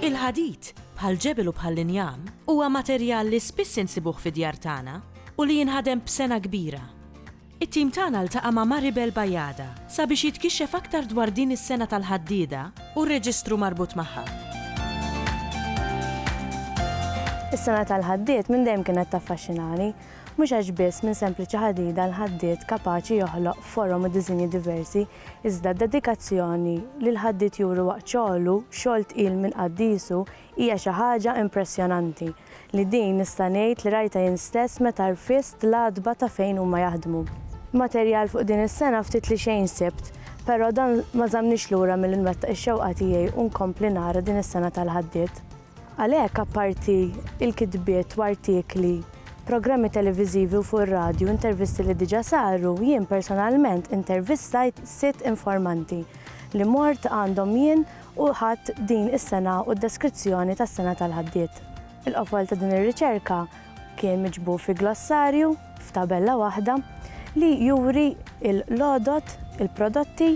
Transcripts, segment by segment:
Il-ħadid bħal ġebel u bħal linjam huwa materjal li spiss insibuh fid-djar tagħna u li jinħadem b'sena kbira. It-tim tagħna ltaqa' ma' Maribel Bajjada sabiex jitkixxef aktar dwar din is-sena tal-ħaddieda u r-reġistru marbut magħha. Is-sena tal-ħaddiet minn dejjem kienet taffaxxinani, mhux għax biss minn sempliċi ħadida l-ħaddiet kapaċi joħloq forom u diżinji diversi, iżda d-dedikazzjoni li l-ħaddiet juru waqt xogħlu, xogħol tqil minn qaddisu hija xi ħaġa impressjonanti li din nista' ngħid li rajta jien stess meta rfist l-għadba ta' fejn huma jaħdmu. Materjal fuq din is-sena ftit li xejn sibt, però dan ma żammniex lura mill-inwettaq ix-xewqa tiegħi u nkompli nara din is-sena tal-ħaddiet. Għalhekk apparti il-kitbiet u artikli, programmi televiżivi u fuq ir-radju, intervisti li diġà saru, jien personalment intervistajt 6 informanti li mort għandhom jien u ħadd din is-sena u d-deskrizzjoni tas-sena tal-ħaddiet. Il-qofol ta' din ir-riċerka kien miġbur fi glossarju f'tabella waħda li juri l-għodot, il-prodotti,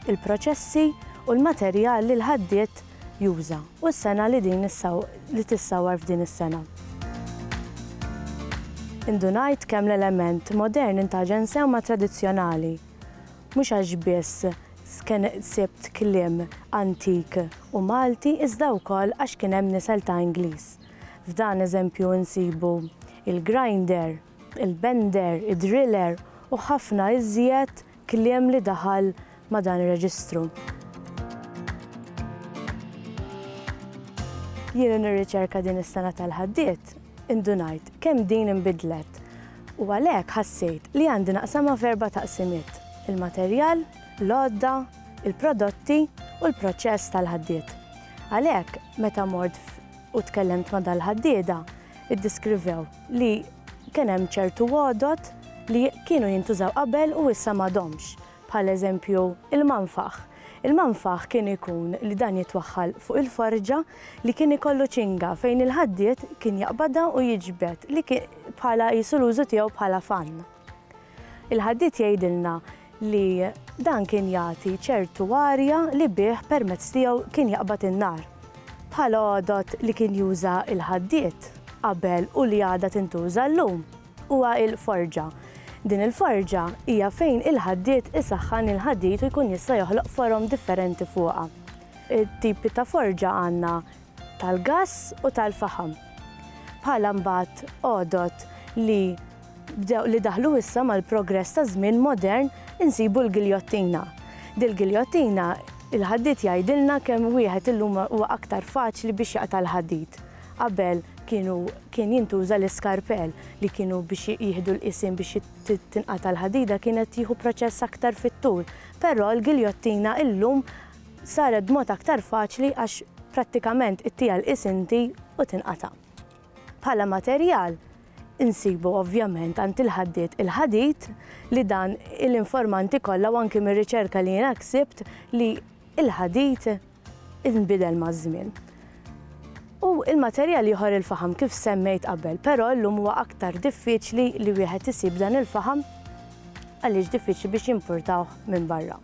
il-proċessi u l-materjal li l-ħaddiet juża u s-sena li tissawar f'din is-sena. Indunajt kemm l-element modern intaġen sewma tradizzjonali. Mhux għax biss sibt kliem antik u Malti iżda wkoll għax kien hemm nisel ta' Ingliż. F'dan eżempju nsibu il-grinder, il-bender, id-driller u ħafna iżjed kliem li daħal ma' dan ir-reġistru. Jien nirriċerka din is-sena tal-ħaddiet indunajt kemm din inbidlet u għalhekk ħassejt li għandi naqsamha f'erba' taqsimiet: il-materjal, l-għodda, il-prodotti u l-proċess tal-ħaddiet. Għalhekk meta mort u tkellimt ma' dal-ħaddieda, iddeskrivew li kien hemm ċertu għodot li kienu jintużaw qabel u issa m'għadhomx, bħal-eżempju il-manfaħ. Il-manfaħ kien ikun li dan jitwaħħal fuq il-forġa li kien ikollu ċinga fejn il-ħaddiet kien jaqbadha u jiġbed li bħala qisu l-użu tiegħu bħala fann. Il-ħaddiet jgħidilna li dan kien jagħti ċertu arja li bih permezz tiegħu kien jaqbad in-nar. Bħala għodot li kien juża il-ħaddiet qabel u li għadha tintuża llum huwa il-forġa. Din il-forġa hija fejn il-ħaddiet isaħħan il-ħadid u jkun jista' joħloq forom differenti fuqha. Il-tipi ta' forġa għandna tal-gass u tal-faħam. Bħala mbagħad għodot li daħlu issa mal-progress ta' żmien modern insibu l-giljottina. Dil-giljottina il-ħaddiet jgħidilna kemm wieħed illum huwa aktar faċli biex jaqta' l-ħadid. Qabel kien jintuża l-iskarpell li kienu biex jieħdu l-qisiem biex tinqata' l-ħadida kienet jieħu proċess aktar fit-tul, però l-giljottina illum saret b'mod aktar faċli għax prattikament ittija l-qisinti u tinqata'. Bħala materjal insibu ovvjament għand il-ħaddiet il-ħadid li dan l-informanti kollha u anke mir-riċerka li jiena ksibt li l-ħadid inbidel maż-żmien. U il-materjal ieħor il-faħam kif semmejt qabel, però llum huwa aktar diffiċli li wieħed isib dan il-faħam għaliex diffiċli biex jimpurtawh minn barra.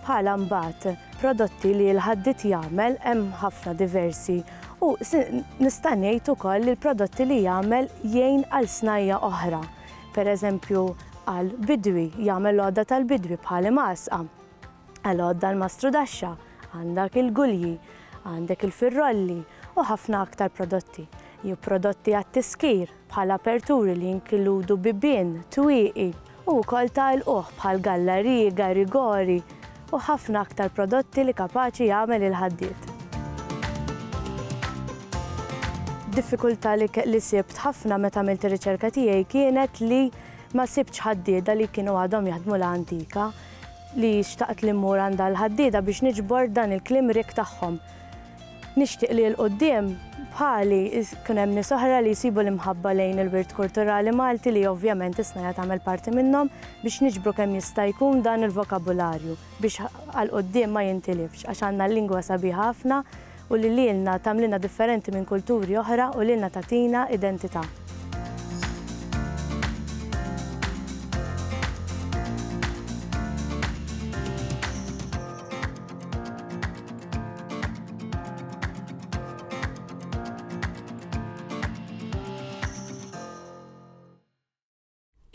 Bħala mbagħad prodotti li l-ħaddiet jagħmel hemm ħafna diversi u nista' ngħid ukoll li l-prodotti li jagħmel jgħin għal snajja oħra. Pereżempju għal bidwi jagħmel l-għodda tal-bidwi bħal masqa. Għal għodda l-mastru daxxa għandek il-gulji, għandek il-firrolli u ħafna aktar prodotti. Jew prodotti għat-tiskir bħal aperturi li jinkludu bibien, twieqi u wkoll tagħlquh bħal galleriji, garigori u ħafna aktar prodotti li kapaċi jagħmel il-ħaddiet. Diffikultà li sibt ħafna meta għamilt ir-riċerka tiegħi kienet li ma sibtx ħaddieda li kienu għadhom jaħdmu l-antika li xtaqt li mmur għandha l-ħaddieda biex niġbor dan il-klimrik tagħhom. Nixtieq li l-qudiem bħali kien hemm nies oħra li jsibu l-imħabba lejn il-wirt kulturali Malti li ovvjament isna tagħmel parti minnhom biex niġbru kemm jista' jkun dan il-vokabularju biex għal quddiem ma jintilifx għax għandna l-lingwa sabiħa ħafna u li lilna tagħmlilna differenti minn kulturi oħra u lilna tagħtina identità.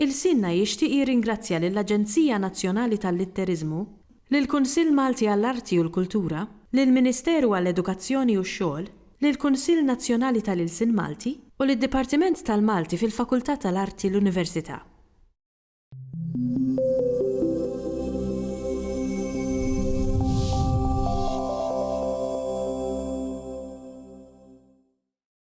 Il-Sinna jixtieq jirringrazzja lill-Aġenzija Nazzjonali tal-Litterizmu, lill-Kunsill Malti għall-Arti u l-Kultura, lill-Ministeru għall-Edukazzjoni u x-Xogħol, lill-Kunsill Nazzjonali tal-Ilsien Malti u lid-Dipartiment tal-Malti fil-Fakultà tal-Arti l-Università.